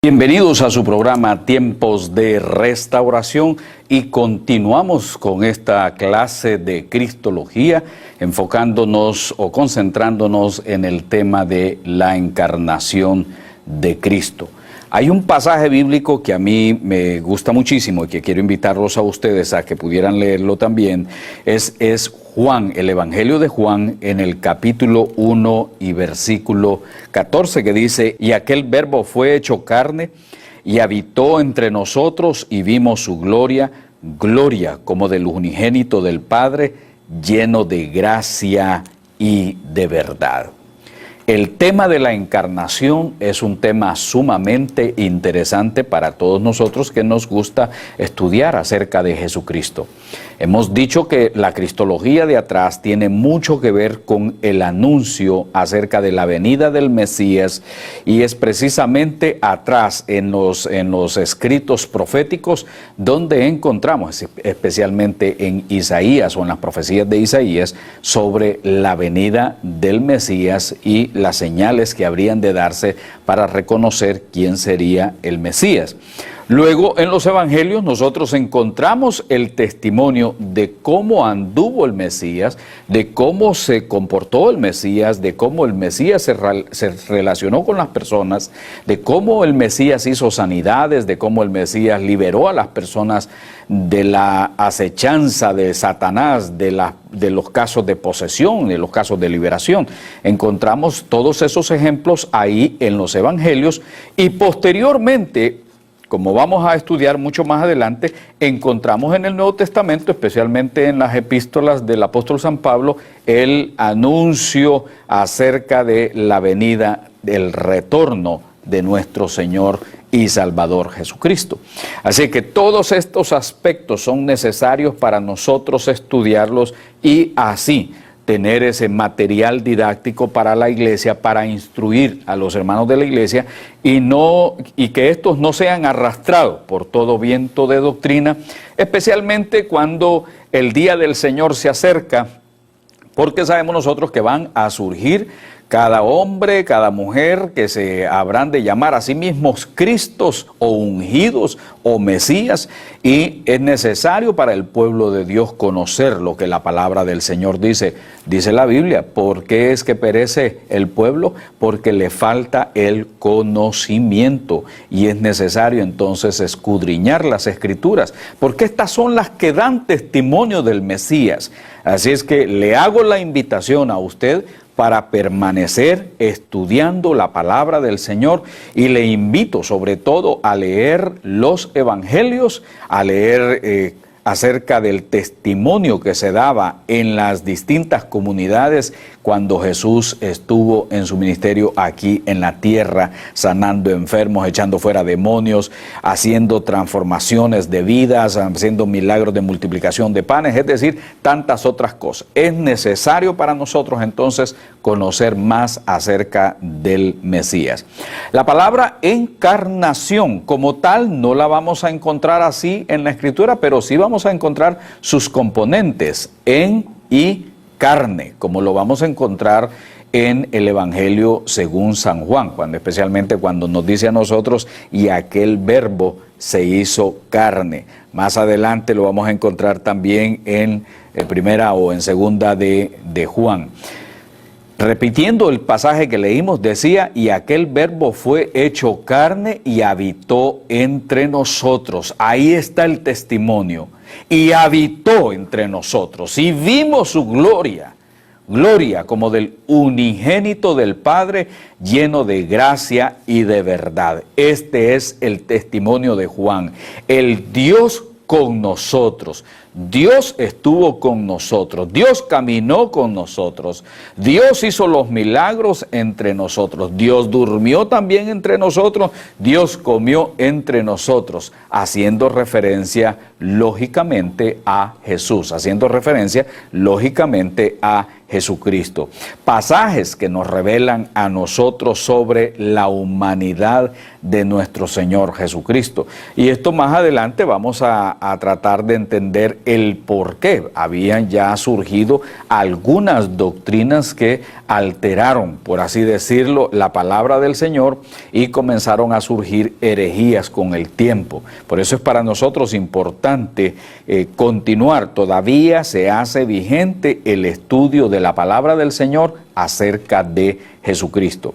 Bienvenidos a su programa Tiempos de Restauración y continuamos con esta clase de Cristología, enfocándonos o concentrándonos en el tema de la encarnación de Cristo. Hay un pasaje bíblico que a mí me gusta muchísimo y que quiero invitarlos a ustedes a que pudieran leerlo también. Es Juan, el Evangelio de Juan, en el capítulo 1 y versículo 14, que dice: y aquel verbo fue hecho carne y habitó entre nosotros y vimos su gloria, gloria como del unigénito del Padre, lleno de gracia y de verdad. El tema de la encarnación es un tema sumamente interesante para todos nosotros que nos gusta estudiar acerca de Jesucristo. Hemos dicho que la cristología de atrás tiene mucho que ver con el anuncio acerca de la venida del Mesías, y es precisamente atrás en los escritos proféticos donde encontramos, especialmente en Isaías o en las profecías de Isaías, sobre la venida del Mesías y las señales que habrían de darse para reconocer quién sería el Mesías. Luego, en los evangelios nosotros encontramos el testimonio de cómo anduvo el Mesías, de cómo se comportó el Mesías, de cómo el Mesías se relacionó con las personas, de cómo el Mesías hizo sanidades, de cómo el Mesías liberó a las personas de la acechanza de Satanás, de los casos de posesión, de los casos de liberación. Encontramos todos esos ejemplos ahí en los evangelios, y posteriormente, como vamos a estudiar mucho más adelante, encontramos en el Nuevo Testamento, especialmente en las epístolas del apóstol San Pablo, el anuncio acerca de la venida, del retorno de nuestro Señor y Salvador Jesucristo. Así que todos estos aspectos son necesarios para nosotros estudiarlos y así tener ese material didáctico para la iglesia, para instruir a los hermanos de la iglesia y que estos no sean arrastrados por todo viento de doctrina, especialmente cuando el día del Señor se acerca, porque sabemos nosotros que van a surgir cada hombre, cada mujer que se habrán de llamar a sí mismos Cristos o ungidos o Mesías, y es necesario para el pueblo de Dios conocer lo que la palabra del Señor dice. Dice la Biblia: ¿por qué es que perece el pueblo? Porque le falta el conocimiento, y es necesario entonces escudriñar las Escrituras, porque estas son las que dan testimonio del Mesías. Así es que le hago la invitación a usted para permanecer estudiando la palabra del Señor, y le invito sobre todo a leer los evangelios, a leer acerca del testimonio que se daba en las distintas comunidades cuando Jesús estuvo en su ministerio aquí en la tierra, sanando enfermos, echando fuera demonios, haciendo transformaciones de vidas, haciendo milagros de multiplicación de panes, es decir, tantas otras cosas. Es necesario para nosotros entonces conocer más acerca del Mesías. La palabra encarnación como tal no la vamos a encontrar así en la Escritura, pero sí vamos a encontrar sus componentes, en y carne, como lo vamos a encontrar en el Evangelio según San Juan, especialmente cuando nos dice a nosotros: y aquel verbo se hizo carne. Más adelante lo vamos a encontrar también en primera o en segunda de Juan. Repitiendo el pasaje que leímos, decía: y aquel verbo fue hecho carne y habitó entre nosotros. Ahí está el testimonio. Y habitó entre nosotros, y vimos su gloria, gloria como del unigénito del Padre, lleno de gracia y de verdad. Este es el testimonio de Juan, el Dios con nosotros. Dios estuvo con nosotros, Dios caminó con nosotros, Dios hizo los milagros entre nosotros, Dios durmió también entre nosotros, Dios comió entre nosotros, haciendo referencia lógicamente a Jesús, haciendo referencia lógicamente a Jesucristo. Pasajes que nos revelan a nosotros sobre la humanidad de nuestro Señor Jesucristo. Y esto más adelante vamos a tratar de entender el por qué. Habían ya surgido algunas doctrinas que alteraron, por así decirlo, la palabra del Señor y comenzaron a surgir herejías con el tiempo. Por eso es para nosotros importante continuar. Todavía se hace vigente el estudio de la palabra del Señor acerca de Jesucristo.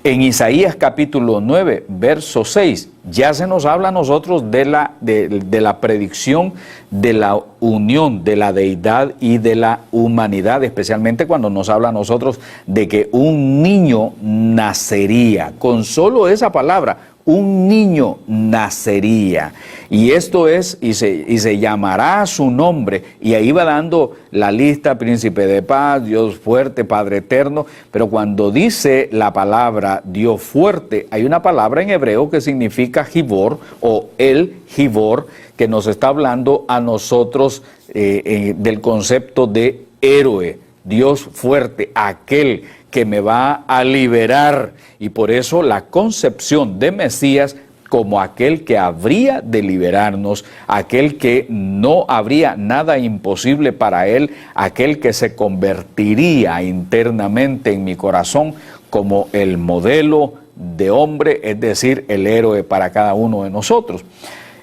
En Isaías capítulo 9, verso 6, ya se nos habla a nosotros de la predicción de la unión de la deidad y de la humanidad, especialmente cuando nos habla a nosotros de que un niño nacería. Con solo esa palabra, un niño nacería, y esto es, y se llamará su nombre, y ahí va dando la lista: Príncipe de Paz, Dios fuerte, Padre eterno. Pero cuando dice la palabra Dios fuerte, hay una palabra en hebreo que significa Gibor, o el Gibor, que nos está hablando a nosotros del concepto de héroe. Dios fuerte, aquel que me va a liberar, y por eso la concepción de Mesías como aquel que habría de liberarnos, aquel que no habría nada imposible para él, aquel que se convertiría internamente en mi corazón como el modelo de hombre, es decir, el héroe para cada uno de nosotros.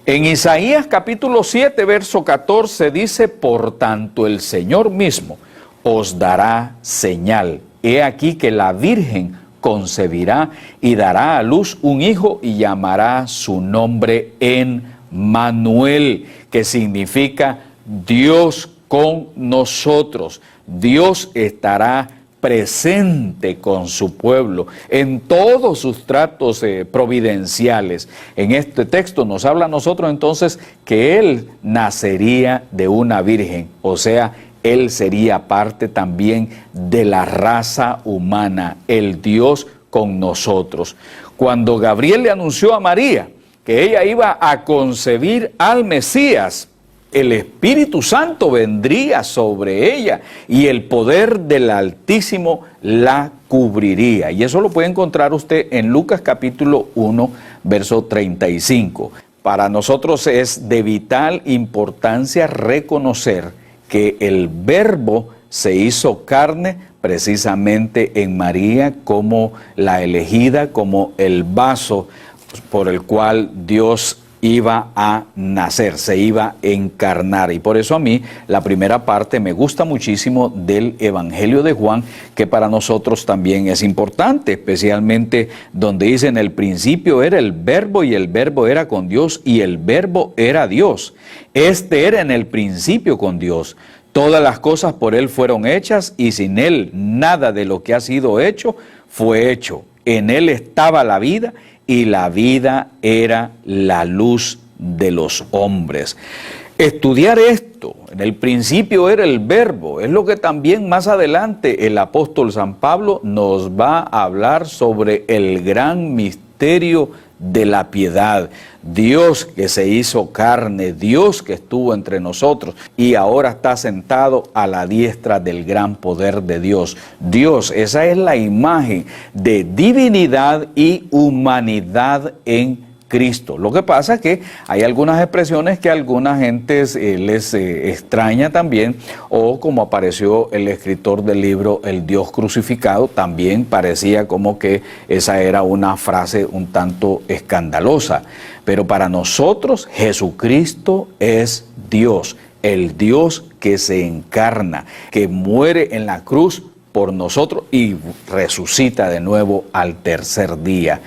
En Isaías capítulo 7, verso 14 dice: por tanto el Señor mismo os dará señal. He aquí que la Virgen concebirá y dará a luz un hijo y llamará su nombre Emmanuel, que significa Dios con nosotros. Dios estará presente con su pueblo en todos sus tratos providenciales. En este texto nos habla a nosotros entonces que Él nacería de una virgen, o sea, Él sería parte también de la raza humana, el Dios con nosotros. Cuando Gabriel le anunció a María que ella iba a concebir al Mesías, el Espíritu Santo vendría sobre ella y el poder del Altísimo la cubriría. Y eso lo puede encontrar usted en Lucas capítulo 1, verso 35. Para nosotros es de vital importancia reconocer que el Verbo se hizo carne precisamente en María como la elegida, como el vaso por el cual Dios iba a nacer, se iba a encarnar. Y por eso a mí la primera parte me gusta muchísimo del Evangelio de Juan, que para nosotros también es importante, especialmente donde dice: en el principio era el Verbo y el Verbo era con Dios y el Verbo era Dios. Este era en el principio con Dios. Todas las cosas por Él fueron hechas y sin Él nada de lo que ha sido hecho fue hecho. En Él estaba la vida y la vida era la luz de los hombres. Estudiar esto, en el principio era el Verbo, es lo que también más adelante el apóstol San Pablo nos va a hablar sobre el gran misterio de la piedad. Dios que se hizo carne, Dios que estuvo entre nosotros y ahora está sentado a la diestra del gran poder de Dios. Dios, esa es la imagen de divinidad y humanidad en Cristo. Lo que pasa es que hay algunas expresiones que a algunas gentes les extraña también, o como apareció el escritor del libro El Dios Crucificado, también parecía como que esa era una frase un tanto escandalosa. Pero para nosotros Jesucristo es Dios, el Dios que se encarna, que muere en la cruz por nosotros y resucita de nuevo al tercer día.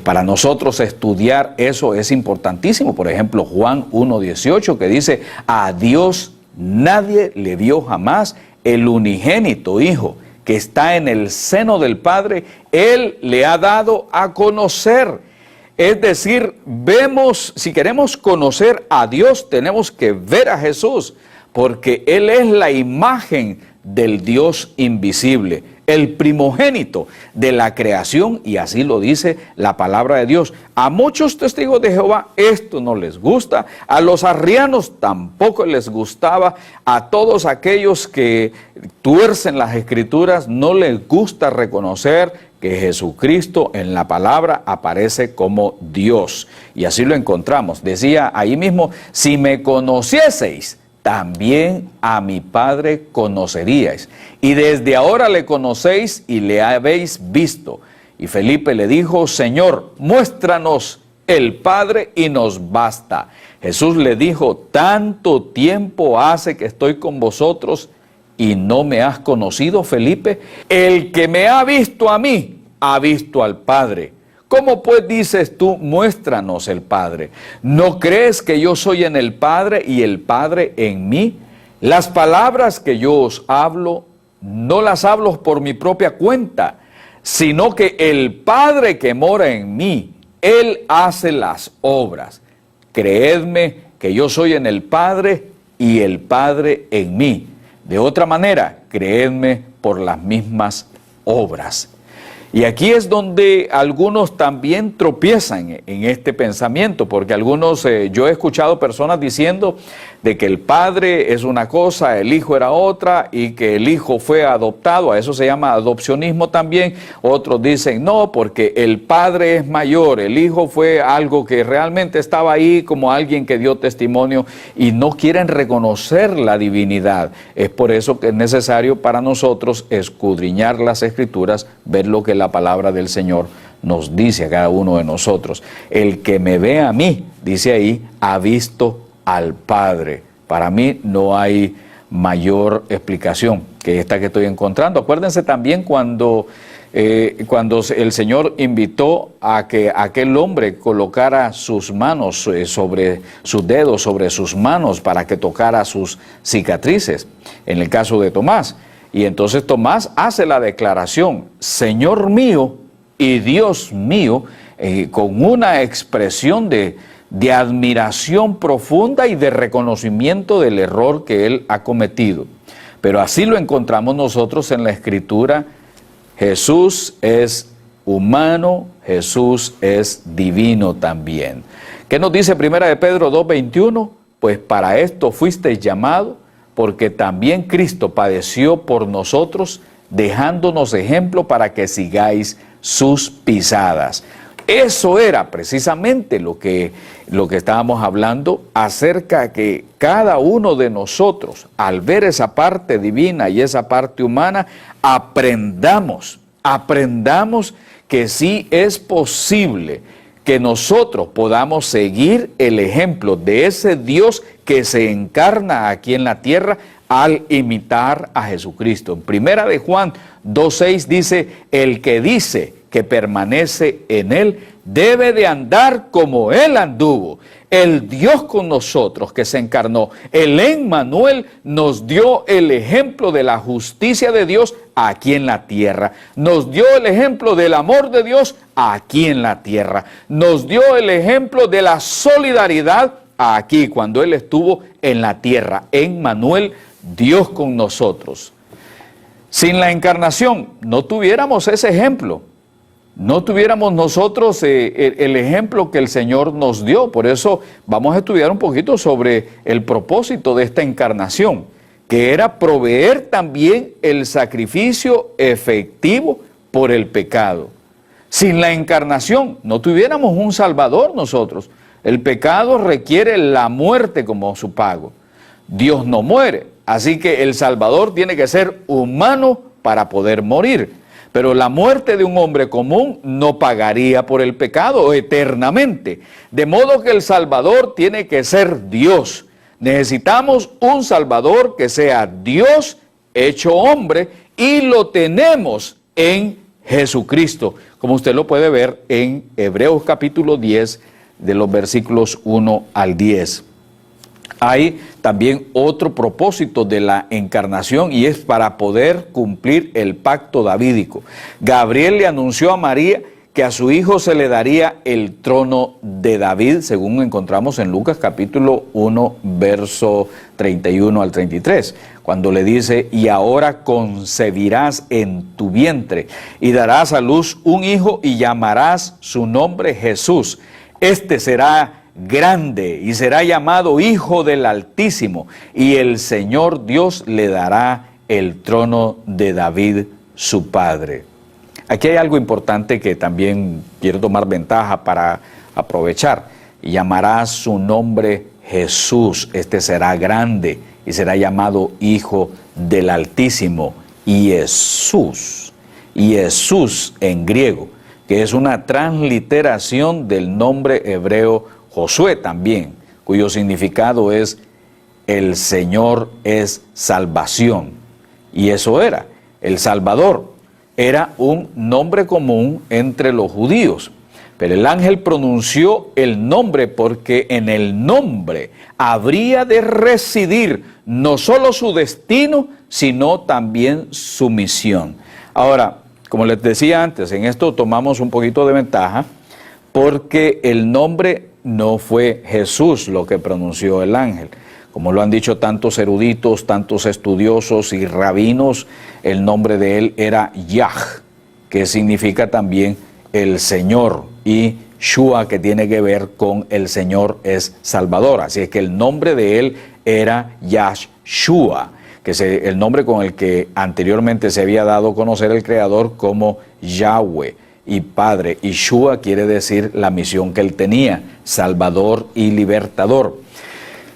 Para nosotros estudiar eso es importantísimo. Por ejemplo, Juan 1:18, que dice: a Dios nadie le vio jamás, el unigénito Hijo que está en el seno del Padre, Él le ha dado a conocer. Es decir, vemos, si queremos conocer a Dios, tenemos que ver a Jesús. porque Él es la imagen del Dios invisible, el primogénito de la creación, y así lo dice la palabra de Dios. A muchos testigos de Jehová esto no les gusta, a los arrianos tampoco les gustaba, a todos aquellos que tuercen las escrituras no les gusta reconocer que Jesucristo en la palabra aparece como Dios. Y así lo encontramos. Decía ahí mismo, si me conocieseis, también a mi Padre conoceríais. Y desde ahora le conocéis y le habéis visto. Y Felipe le dijo, Señor, muéstranos el Padre y nos basta. Jesús le dijo, tanto tiempo hace que estoy con vosotros y no me has conocido, Felipe. El que me ha visto a mí, ha visto al Padre. ¿Cómo pues dices tú, muéstranos el Padre? ¿No crees que yo soy en el Padre y el Padre en mí? Las palabras que yo os hablo, no las hablo por mi propia cuenta, sino que el Padre que mora en mí, Él hace las obras. Creedme que yo soy en el Padre y el Padre en mí. De otra manera, creedme por las mismas obras. Y aquí es donde algunos también tropiezan en este pensamiento, porque algunos, yo he escuchado personas diciendo de que el Padre es una cosa, el Hijo era otra, y que el Hijo fue adoptado, a eso se llama adopcionismo también. Otros dicen no, porque el Padre es mayor, el Hijo fue algo que realmente estaba ahí como alguien que dio testimonio, y no quieren reconocer la divinidad. Es por eso que es necesario para nosotros escudriñar las Escrituras, ver lo que la palabra del Señor nos dice a cada uno de nosotros. El que me ve a mí, dice ahí, ha visto al Padre. Para mí no hay mayor explicación que esta que estoy encontrando. Acuérdense también cuando el Señor invitó a que aquel hombre colocara sus manos sobre sus dedos, sobre sus manos, para que tocara sus cicatrices, en el caso de Tomás. Y entonces Tomás hace la declaración, Señor mío y Dios mío, con una expresión de admiración profunda y de reconocimiento del error que él ha cometido. Pero así lo encontramos nosotros en la Escritura. Jesús es humano, Jesús es divino también. ¿Qué nos dice 1 de Pedro 2:21? Pues para esto fuisteis llamados, porque también Cristo padeció por nosotros, dejándonos ejemplo para que sigáis sus pisadas. Eso era precisamente lo que estábamos hablando acerca de que cada uno de nosotros, al ver esa parte divina y esa parte humana, aprendamos que sí es posible que nosotros podamos seguir el ejemplo de ese Dios que se encarna aquí en la tierra al imitar a Jesucristo. En Primera de Juan 2:6 dice, el que dice que permanece en Él debe de andar como Él anduvo. El Dios con nosotros que se encarnó, el Emmanuel, nos dio el ejemplo de la justicia de Dios aquí en la tierra. Nos dio el ejemplo del amor de Dios aquí en la tierra. Nos dio el ejemplo de la solidaridad aquí cuando Él estuvo en la tierra. Emmanuel, Dios con nosotros. Sin la encarnación no tuviéramos ese ejemplo. No tuviéramos nosotros el ejemplo que el Señor nos dio. Por eso vamos a estudiar un poquito sobre el propósito de esta encarnación, que era proveer también el sacrificio efectivo por el pecado. Sin la encarnación no tuviéramos un Salvador nosotros. El pecado requiere la muerte como su pago. Dios no muere, así que el Salvador tiene que ser humano para poder morir. Pero la muerte de un hombre común no pagaría por el pecado eternamente. De modo que el Salvador tiene que ser Dios. Necesitamos un Salvador que sea Dios hecho hombre, y lo tenemos en Jesucristo, como usted lo puede ver en Hebreos capítulo 10, de los versículos 1 al 10. Hay también otro propósito de la encarnación, y es para poder cumplir el pacto davídico. Gabriel le anunció a María que a su hijo se le daría el trono de David, según encontramos en Lucas capítulo 1, verso 31 al 33, cuando le dice, y ahora concebirás en tu vientre y darás a luz un hijo y llamarás su nombre Jesús. Este será grande y será llamado Hijo del Altísimo, y el Señor Dios le dará el trono de David, su padre. Aquí hay algo importante que también quiero tomar ventaja para aprovechar. Y llamará su nombre Jesús. Este será grande y será llamado Hijo del Altísimo. Jesús. Jesús en griego, que es una transliteración del nombre hebreo Josué también, cuyo significado es el Señor es salvación. Y eso era, el Salvador. Era un nombre común entre los judíos, pero el ángel pronunció el nombre porque en el nombre habría de residir no solo su destino, sino también su misión. Ahora, como les decía antes, en esto tomamos un poquito de ventaja porque el nombre no fue Jesús lo que pronunció el ángel. Como lo han dicho tantos eruditos, tantos estudiosos y rabinos, el nombre de él era Yah, que significa también el Señor, y Shua, que tiene que ver con el Señor es Salvador. Así es que el nombre de él era Yahshua, que es el nombre con el que anteriormente se había dado a conocer el Creador como Yahweh y Padre. Y Shua quiere decir la misión que él tenía, Salvador y Libertador.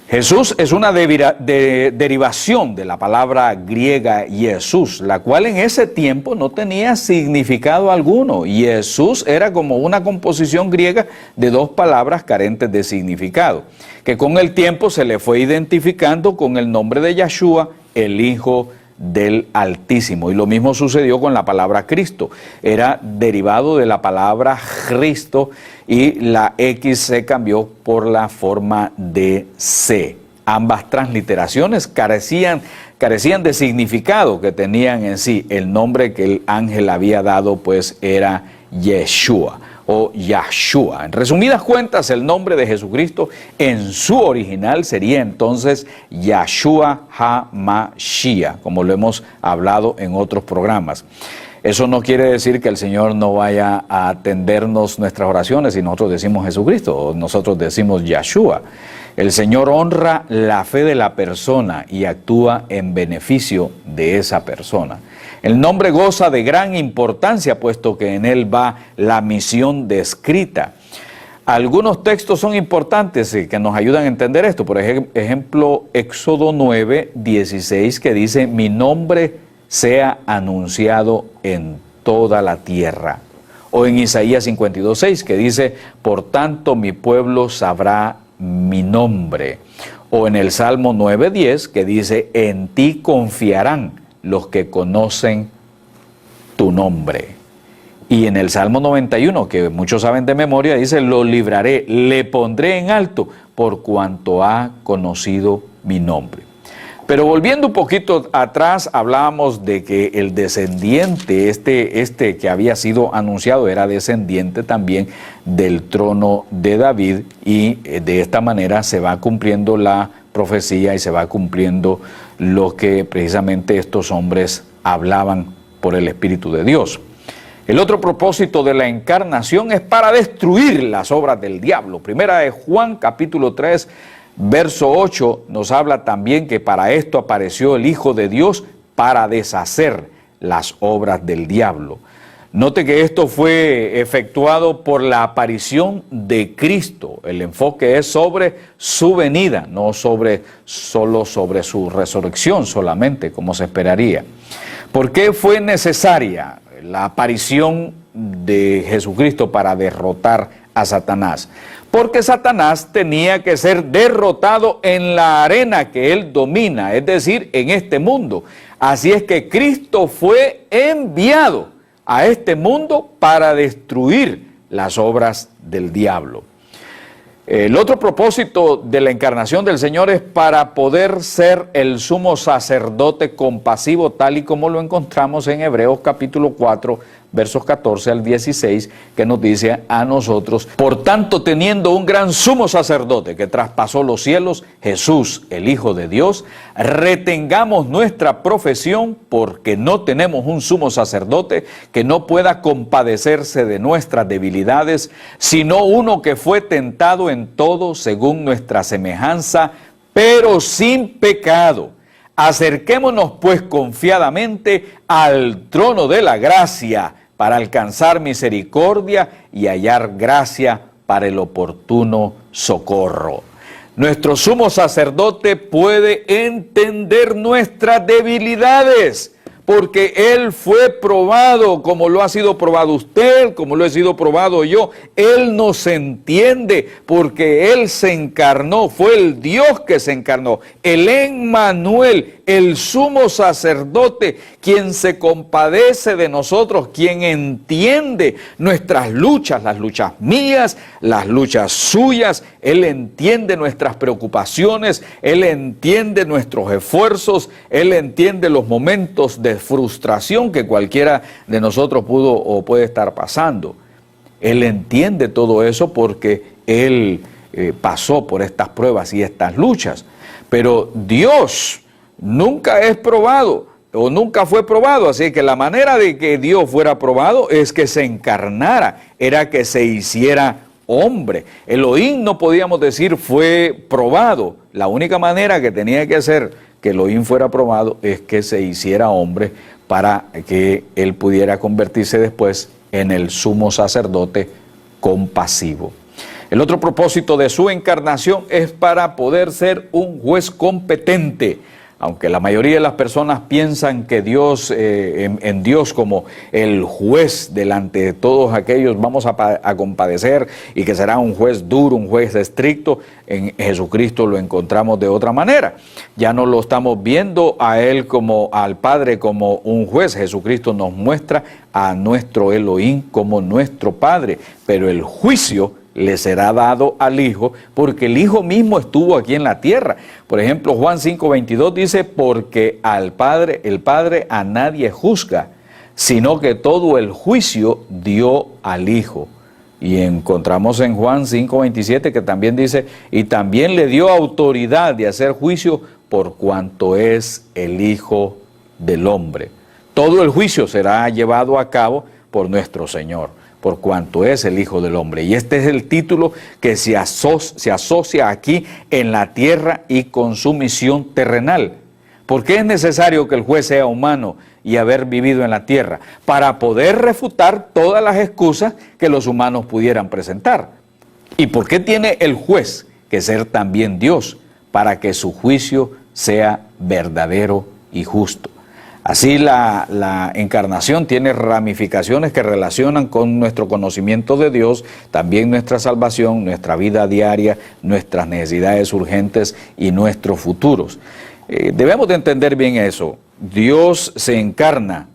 Jesús es una derivación de la palabra griega Jesús, la cual en ese tiempo no tenía significado alguno. Jesús era como una composición griega de dos palabras carentes de significado, que con el tiempo se le fue identificando con el nombre de Yahshua, el Hijo del Altísimo. Y lo mismo sucedió con la palabra Cristo. Era derivado de la palabra Cristo y la X se cambió por la forma de C. Ambas transliteraciones carecían de significado que tenían en sí. El nombre que el ángel había dado pues era Yeshua o Yahshua. En resumidas cuentas, el nombre de Jesucristo en su original sería entonces Yahshua HaMashiach, como lo hemos hablado en otros programas. Eso no quiere decir que el Señor no vaya a atendernos nuestras oraciones si nosotros decimos Jesucristo o nosotros decimos Yahshua. El Señor honra la fe de la persona y actúa en beneficio de esa persona. El nombre goza de gran importancia, puesto que en él va la misión descrita. Algunos textos son importantes que nos ayudan a entender esto. Por ejemplo, Éxodo 9, 16, que dice, mi nombre sea anunciado en toda la tierra. O en Isaías 52, 6, que dice, por tanto mi pueblo sabrá mi nombre. O en el Salmo 9, 10, que dice, en ti confiarán los que conocen tu nombre. Y en el Salmo 91, que muchos saben de memoria, dice, lo libraré, le pondré en alto por cuanto ha conocido mi nombre. Pero volviendo un poquito atrás, hablábamos de que el descendiente, este que había sido anunciado, era descendiente también del trono de David, y de esta manera se va cumpliendo la profecía y se va cumpliendo lo que precisamente estos hombres hablaban por el Espíritu de Dios. El otro propósito de la encarnación es para destruir las obras del diablo. Primera de Juan, capítulo 3, verso 8, nos habla también que para esto apareció el Hijo de Dios, para deshacer las obras del diablo. Note que esto fue efectuado por la aparición de Cristo. El enfoque es sobre su venida, no solo sobre su resurrección solamente, como se esperaría. ¿Por qué fue necesaria la aparición de Jesucristo para derrotar a Satanás? Porque Satanás tenía que ser derrotado en la arena que él domina, es decir, en este mundo. Así es que Cristo fue enviado a este mundo para destruir las obras del diablo. El otro propósito de la encarnación del Señor es para poder ser el sumo sacerdote compasivo, tal y como lo encontramos en Hebreos capítulo 4, versos 14 al 16, que nos dice a nosotros: por tanto, teniendo un gran sumo sacerdote que traspasó los cielos, Jesús, el Hijo de Dios, retengamos nuestra profesión, porque no tenemos un sumo sacerdote que no pueda compadecerse de nuestras debilidades, sino uno que fue tentado en todo según nuestra semejanza, pero sin pecado. Acerquémonos pues confiadamente al trono de la gracia para alcanzar misericordia y hallar gracia para el oportuno socorro. Nuestro sumo sacerdote puede entender nuestras debilidades, porque Él fue probado como lo ha sido probado usted, como lo he sido probado yo. Él nos entiende porque Él se encarnó, fue el Dios que se encarnó, el Emmanuel, el sumo sacerdote, quien se compadece de nosotros, quien entiende nuestras luchas, las luchas mías, las luchas suyas. Él entiende nuestras preocupaciones, Él entiende nuestros esfuerzos, Él entiende los momentos de frustración que cualquiera de nosotros pudo o puede estar pasando. Él entiende todo eso porque Él pasó por estas pruebas y estas luchas. Pero Dios nunca es probado o nunca fue probado, así que la manera de que Dios fuera probado es que se encarnara, era que se hiciera hombre. Elohim, no podíamos decir, fue probado. La única manera que tenía que hacer que Elohim fuera probado es que se hiciera hombre para que Él pudiera convertirse después en el sumo sacerdote compasivo. El otro propósito de su encarnación es para poder ser un juez competente. Aunque la mayoría de las personas piensan que Dios, en Dios como el juez delante de todos aquellos vamos a compadecer y que será un juez duro, un juez estricto, en Jesucristo lo encontramos de otra manera. Ya no lo estamos viendo a Él como al Padre como un juez. Jesucristo nos muestra a nuestro Elohim como nuestro Padre, pero el juicio le será dado al Hijo, porque el Hijo mismo estuvo aquí en la tierra. Por ejemplo, Juan 5:22 dice: porque el Padre a nadie juzga, sino que todo el juicio dio al Hijo. Y encontramos en Juan 5:27 que también dice: y también le dio autoridad de hacer juicio por cuanto es el Hijo del Hombre. Todo el juicio será llevado a cabo por nuestro Señor, por cuanto es el Hijo del Hombre. Y este es el título que se asocia aquí en la tierra y con su misión terrenal. ¿Por qué es necesario que el juez sea humano y haber vivido en la tierra? Para poder refutar todas las excusas que los humanos pudieran presentar. ¿Y por qué tiene el juez que ser también Dios? Para que su juicio sea verdadero y justo. Así la encarnación tiene ramificaciones que relacionan con nuestro conocimiento de Dios, también nuestra salvación, nuestra vida diaria, nuestras necesidades urgentes y nuestros futuros. Debemos de entender bien eso. Dios se encarna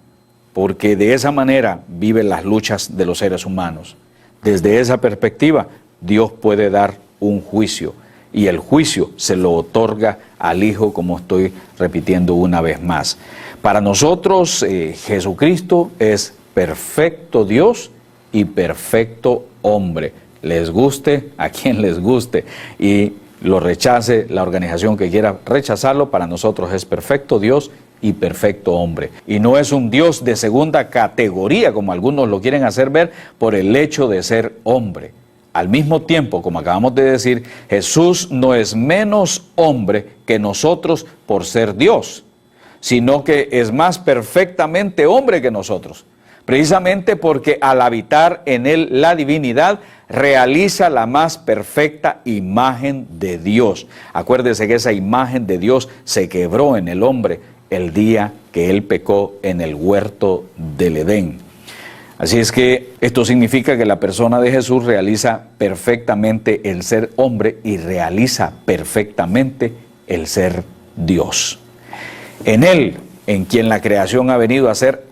porque de esa manera viven las luchas de los seres humanos. Desde esa perspectiva, Dios puede dar un juicio y el juicio se lo otorga al Hijo, como estoy repitiendo una vez más. Para nosotros, Jesucristo es perfecto Dios y perfecto hombre. Les guste a quien les guste y lo rechace la organización que quiera rechazarlo, para nosotros es perfecto Dios y perfecto hombre. Y no es un Dios de segunda categoría, como algunos lo quieren hacer ver, por el hecho de ser hombre. Al mismo tiempo, como acabamos de decir, Jesús no es menos hombre que nosotros por ser Dios, sino que es más perfectamente hombre que nosotros, precisamente porque al habitar en Él la divinidad, realiza la más perfecta imagen de Dios. Acuérdese que esa imagen de Dios se quebró en el hombre el día que Él pecó en el huerto del Edén. Así es que esto significa que la persona de Jesús realiza perfectamente el ser hombre y realiza perfectamente el ser Dios. En Él, en quien la creación ha venido a ser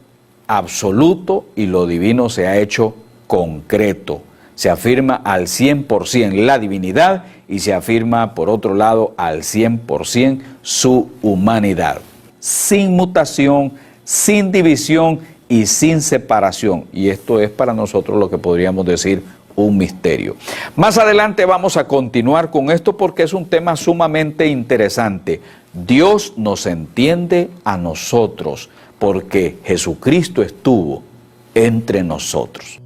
absoluto y lo divino se ha hecho concreto. Se afirma al 100% la divinidad y se afirma, por otro lado, al 100% su humanidad. Sin mutación, sin división y sin separación. Y esto es para nosotros lo que podríamos decir un misterio. Más adelante vamos a continuar con esto porque es un tema sumamente interesante. Dios nos entiende a nosotros porque Jesucristo estuvo entre nosotros.